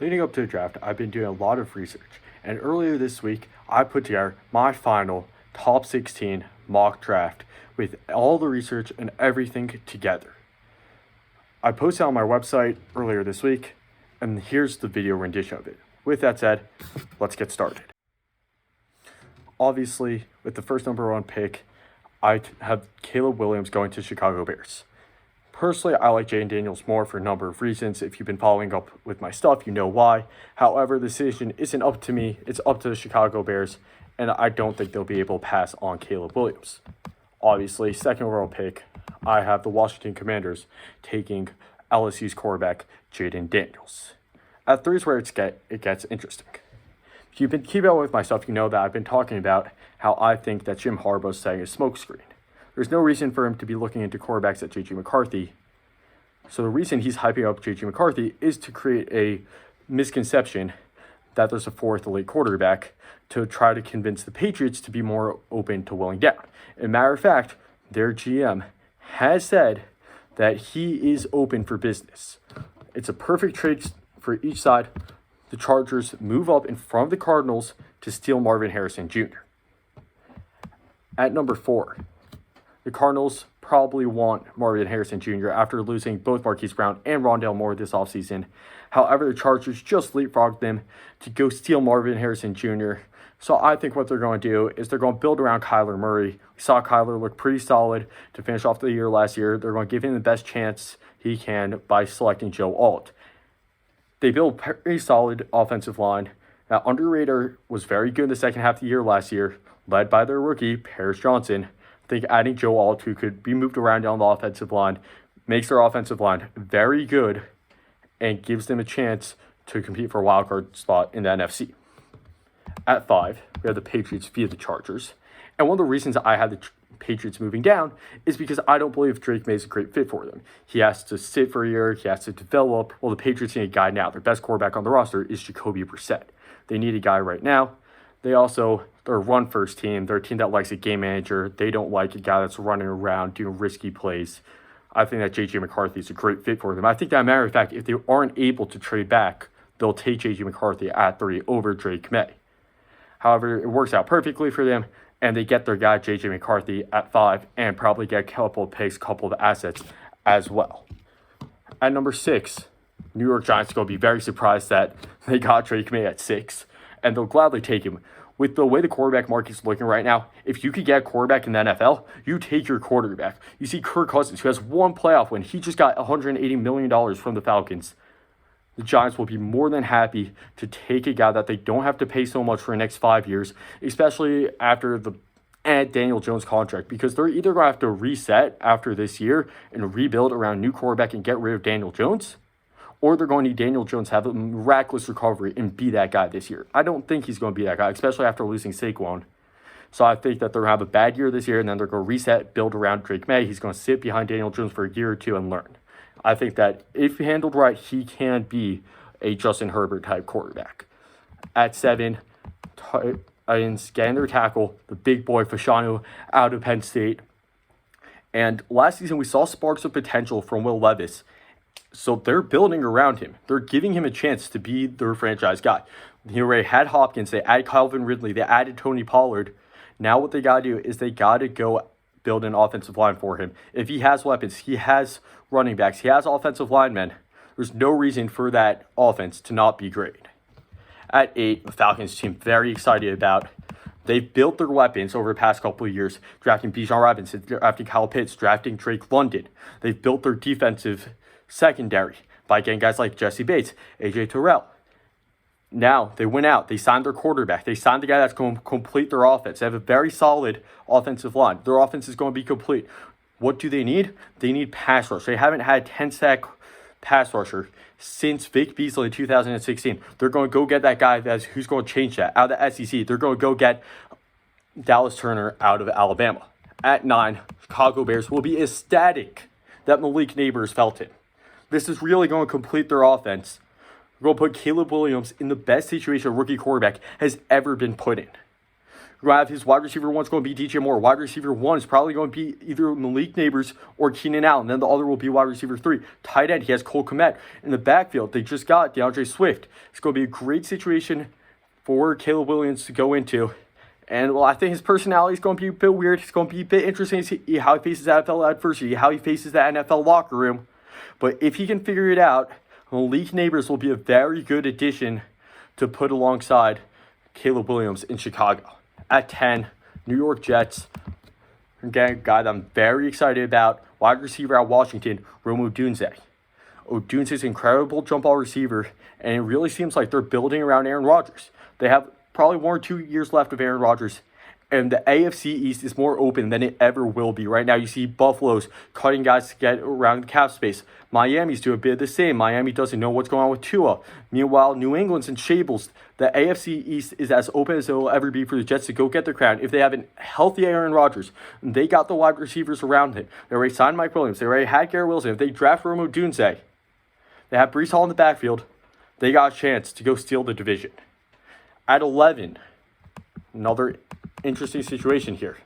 Leading up to the draft, I've been doing a lot of research, and earlier this week, I put together my final top 16 mock draft with all the research and everything together. I posted on my website earlier this week, and here's the video rendition of it. With that said, let's get started. Obviously, with the first number one pick, I have Caleb Williams going to Chicago Bears. Personally, I like Jayden Daniels more for a number of reasons. If you've been following up with my stuff, you know why. However, the decision isn't up to me. It's up to the Chicago Bears, and I don't think they'll be able to pass on Caleb Williams. Obviously, second overall pick, I have the Washington Commanders taking LSU's quarterback, Jayden Daniels. At 3 is where it gets interesting. If you've been keeping up with my stuff, you know that I've been talking about how I think that Jim Harbaugh's setting a smokescreen. There's no reason for him to be looking into quarterbacks at J.J. McCarthy. So the reason he's hyping up J.J. McCarthy is to create a misconception that there's a fourth elite quarterback to try to convince the Patriots to be more open to willing down. As a matter of fact, their GM has said that he is open for business. It's a perfect trade for each side. The Chargers move up in front of the Cardinals to steal Marvin Harrison Jr. At number 4, the Cardinals probably want Marvin Harrison Jr. after losing both Marquise Brown and Rondale Moore this offseason. However, the Chargers just leapfrogged them to go steal Marvin Harrison Jr. So I think what they're going to do is they're going to build around Kyler Murray. We saw Kyler look pretty solid to finish off the year last year. They're going to give him the best chance he can by selecting Joe Alt. They built a pretty solid offensive line. That underrated was very good in the second half of the year last year, led by their rookie, Paris Johnson. I think adding Joe Alt, who could be moved around down the offensive line, makes their offensive line very good and gives them a chance to compete for a wildcard spot in the NFC. At 5, we have the Patriots via the Chargers. And one of the reasons I had the Patriots moving down is because I don't believe Drake May is a great fit for them. He has to sit for a year. He has to develop. Well, the Patriots need a guy now. Their best quarterback on the roster is Jacoby Brissett. They need a guy right now. They're a run-first team. They're a team that likes a game manager. They don't like a guy that's running around doing risky plays. I think that J.J. McCarthy is a great fit for them. I think that, matter of fact, if they aren't able to trade back, they'll take J.J. McCarthy at 3 over Drake May. However, it works out perfectly for them, and they get their guy, J.J. McCarthy, at 5, and probably get a couple of picks, couple of assets as well. At number 6, New York Giants are going to be very surprised that they got Drake May at 6, and they'll gladly take him. With the way the quarterback market is looking right now, if you could get a quarterback in the NFL, you take your quarterback. You see Kirk Cousins, who has one playoff win. He just got $180 million from the Falcons. The Giants will be more than happy to take a guy that they don't have to pay so much for the next 5 years, especially after the Daniel Jones contract, because they're either going to have to reset after this year and rebuild around a new quarterback and get rid of Daniel Jones, or they're going to need Daniel Jones to have a miraculous recovery and be that guy this year. I don't think he's going to be that guy, especially after losing Saquon. So I think that they're going to have a bad year this year, and then they're going to reset, build around Drake May. He's going to sit behind Daniel Jones for a year or two and learn. I think that if handled right, he can be a Justin Herbert-type quarterback. At 7, in getting their tackle, the big boy Fashanu out of Penn State. And last season, we saw sparks of potential from Will Levis. So they're building around him. They're giving him a chance to be their franchise guy. They already had Hopkins. They added Calvin Ridley. They added Tony Pollard. Now what they got to do is they got to go build an offensive line for him. If he has weapons, he has running backs, he has offensive linemen, there's no reason for that offense to not be great. At 8, the Falcons team very excited about. They've built their weapons over the past couple of years, drafting Bijan Robinson, drafting Kyle Pitts, drafting Drake London. They've built their defensive secondary by getting guys like Jesse Bates, AJ Terrell. Now they went out. They signed their quarterback. They signed the guy that's going to complete their offense. They have a very solid offensive line. Their offense is going to be complete. What do they need? They need pass rush. They haven't had 10-sack pass rusher since Vic Beasley in 2016. They're going to go get that guy who's going to change that. Out of the SEC, they're going to go get Dallas Turner out of Alabama. At 9, Chicago Bears will be ecstatic that Malik Neighbors felt it. This is really going to complete their offense. We're going to put Caleb Williams in the best situation a rookie quarterback has ever been put in. You're going to have his wide receiver one's going to be DJ Moore. Wide receiver one is probably going to be either Malik Neighbors or Keenan Allen. Then the other will be wide receiver 3. Tight end, he has Cole Kmet. In the backfield, they just got DeAndre Swift. It's going to be a great situation for Caleb Williams to go into. And, well, I think his personality is going to be a bit weird. It's going to be a bit interesting to see how he faces NFL adversity, how he faces the NFL locker room. But if he can figure it out, Malik Neighbors will be a very good addition to put alongside Caleb Williams in Chicago. At 10, New York Jets. Again, a guy that I'm very excited about. Wide receiver at Washington, Rome Odunze. Odunze is an incredible jump ball receiver, and it really seems like they're building around Aaron Rodgers. They have probably 1 or 2 years left of Aaron Rodgers, and the AFC East is more open than it ever will be. Right now, you see Buffalo's cutting guys to get around the cap space. Miami's doing a bit of the same. Miami doesn't know what's going on with Tua. Meanwhile, New England's in shambles. The AFC East is as open as it will ever be for the Jets to go get their crown. If they have a healthy Aaron Rodgers, they got the wide receivers around him. They already signed Mike Williams. They already had Garrett Wilson. If they draft Rome Odunze, they have Breece Hall in the backfield. They got a chance to go steal the division. At 11, another interesting situation here.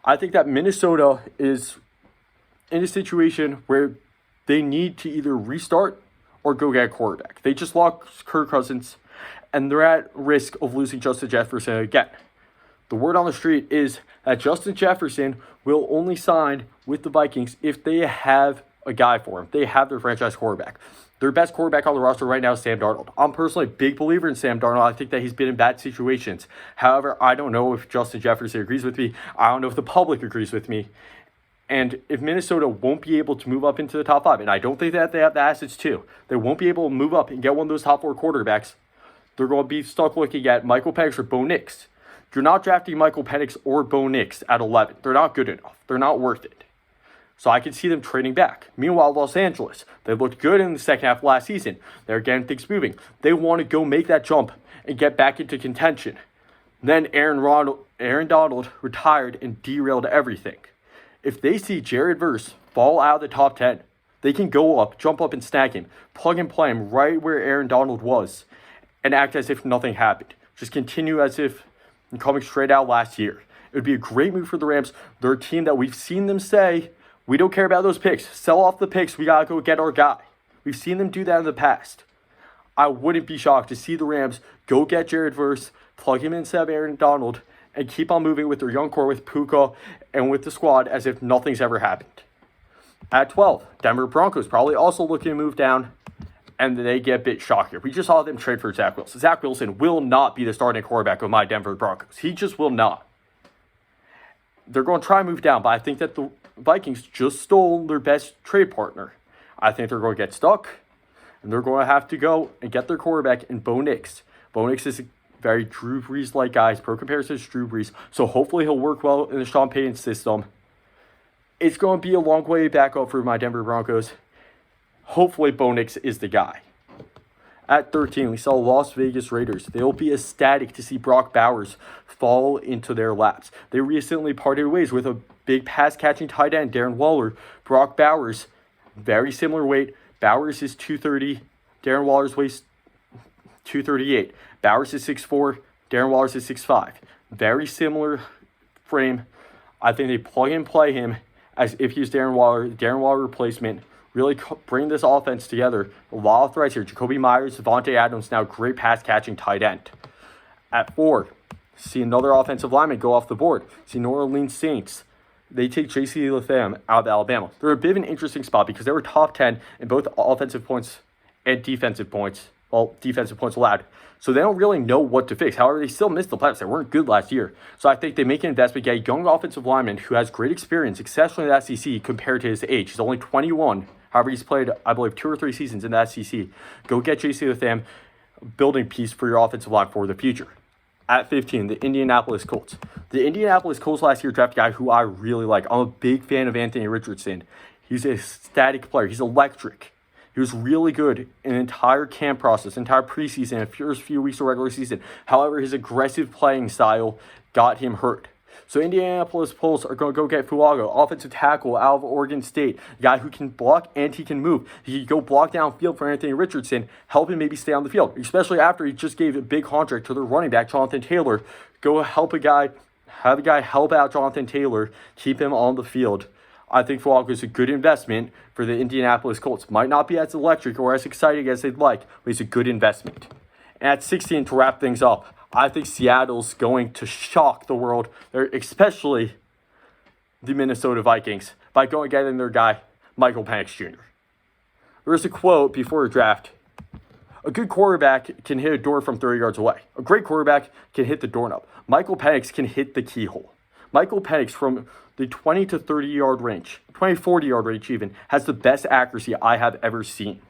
I think that Minnesota is in a situation where they need to either restart or go get a quarterback. They just lost Kirk Cousins, and they're at risk of losing Justin Jefferson again. The word on the street is that Justin Jefferson will only sign with the Vikings if they have a guy for him. They have their franchise quarterback. Their best quarterback on the roster right now is Sam Darnold. I'm personally a big believer in Sam Darnold. I think that he's been in bad situations. However, I don't know if Justin Jefferson agrees with me. I don't know if the public agrees with me. And if Minnesota won't be able to move up into the top 5, and I don't think that they have the assets to, they won't be able to move up and get one of those top 4 quarterbacks, they're going to be stuck looking at Michael Penix or Bo Nix. You're not drafting Michael Penix or Bo Nix at 11. They're not good enough. They're not worth it. So I can see them trading back. Meanwhile, Los Angeles, they looked good in the second half of last season. They're getting things moving. They want to go make that jump and get back into contention. Then Aaron Donald retired and derailed everything. If they see Jared Verse fall out of the top 10, they can go up, jump up and snag him, plug and play him right where Aaron Donald was, and act as if nothing happened. Just continue as if coming straight out last year. It would be a great move for the Rams. They're a team that we've seen them say, we don't care about those picks. Sell off the picks. We got to go get our guy. We've seen them do that in the past. I wouldn't be shocked to see the Rams go get Jared Verse, plug him instead of Aaron Donald, and keep on moving with their young core with Puka and with the squad as if nothing's ever happened. At 12, Denver Broncos probably also looking to move down, and they get a bit shocked here. We just saw them trade for Zach Wilson. Zach Wilson will not be the starting quarterback of my Denver Broncos. He just will not. They're going to try and move down, but I think that the Vikings just stole their best trade partner. I think they're going to get stuck, and they're going to have to go and get their quarterback in Bo Nix. Bo Nix is a very Drew Brees-like guy. He's pro comparison to Drew Brees, so hopefully he'll work well in the Sean Payton system. It's going to be a long way back up for my Denver Broncos. Hopefully Bo Nix is the guy. At 13, we saw Las Vegas Raiders. They'll be ecstatic to see Brock Bowers fall into their laps. They recently parted ways with a big pass-catching tight end, Darren Waller. Brock Bowers, very similar weight. Bowers is 230. Darren Waller's weighs 238. Bowers is 6'4". Darren Waller's is 6'5". Very similar frame. I think they plug and play him as if he's Darren Waller replacement. Really bring this offense together. A lot of threats here. Jacoby Myers, Devontae Adams, now great pass-catching tight end. At 4, see another offensive lineman go off the board. See New Orleans Saints. They take J.C. Latham out of Alabama. They're a bit of an interesting spot because they were top 10 in both offensive points and defensive points. Well, defensive points allowed. So they don't really know what to fix. However, they still missed the playoffs. They weren't good last year. So I think they make an investment, get a young offensive lineman who has great experience, especially in the SEC compared to his age. He's only 21. However, he's played, I believe, 2 or 3 seasons in the SEC. Go get J.C. Latham, building piece for your offensive line for the future. At 15, the Indianapolis Colts. The Indianapolis Colts last year drafted a guy who I really like. I'm a big fan of Anthony Richardson. He's a static player. He's electric. He was really good in the entire camp process, entire preseason, and first few weeks of regular season. However, his aggressive playing style got him hurt. So Indianapolis Colts are going to go get Fuago, offensive tackle out of Oregon State, a guy who can block and he can move. He can go block downfield for Anthony Richardson, help him maybe stay on the field, especially after he just gave a big contract to their running back, Jonathan Taylor. Go help a guy, have a guy help out Jonathan Taylor, keep him on the field. I think Fuago is a good investment for the Indianapolis Colts. Might not be as electric or as exciting as they'd like, but it's a good investment. And at 16, to wrap things up, I think Seattle's going to shock the world, especially the Minnesota Vikings, by going getting their guy, Michael Penix Jr. There's a quote before a draft. A good quarterback can hit a door from 30 yards away. A great quarterback can hit the doorknob. Michael Penix can hit the keyhole. Michael Penix from the 20 to 30 yard range, 40 yard range even, has the best accuracy I have ever seen.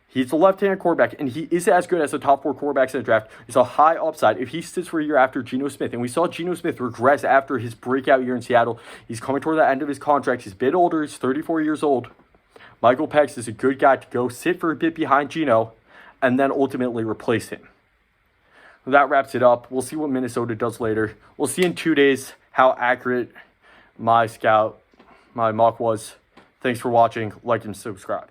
He's a left-handed quarterback, and he is as good as the top 4 quarterbacks in the draft. He's a high upside if he sits for a year after Geno Smith. And we saw Geno Smith regress after his breakout year in Seattle. He's coming toward the end of his contract. He's a bit older. He's 34 years old. Michael Penix is a good guy to go sit for a bit behind Geno and then ultimately replace him. That wraps it up. We'll see what Minnesota does later. We'll see in 2 days how accurate my mock was. Thanks for watching. Like and subscribe.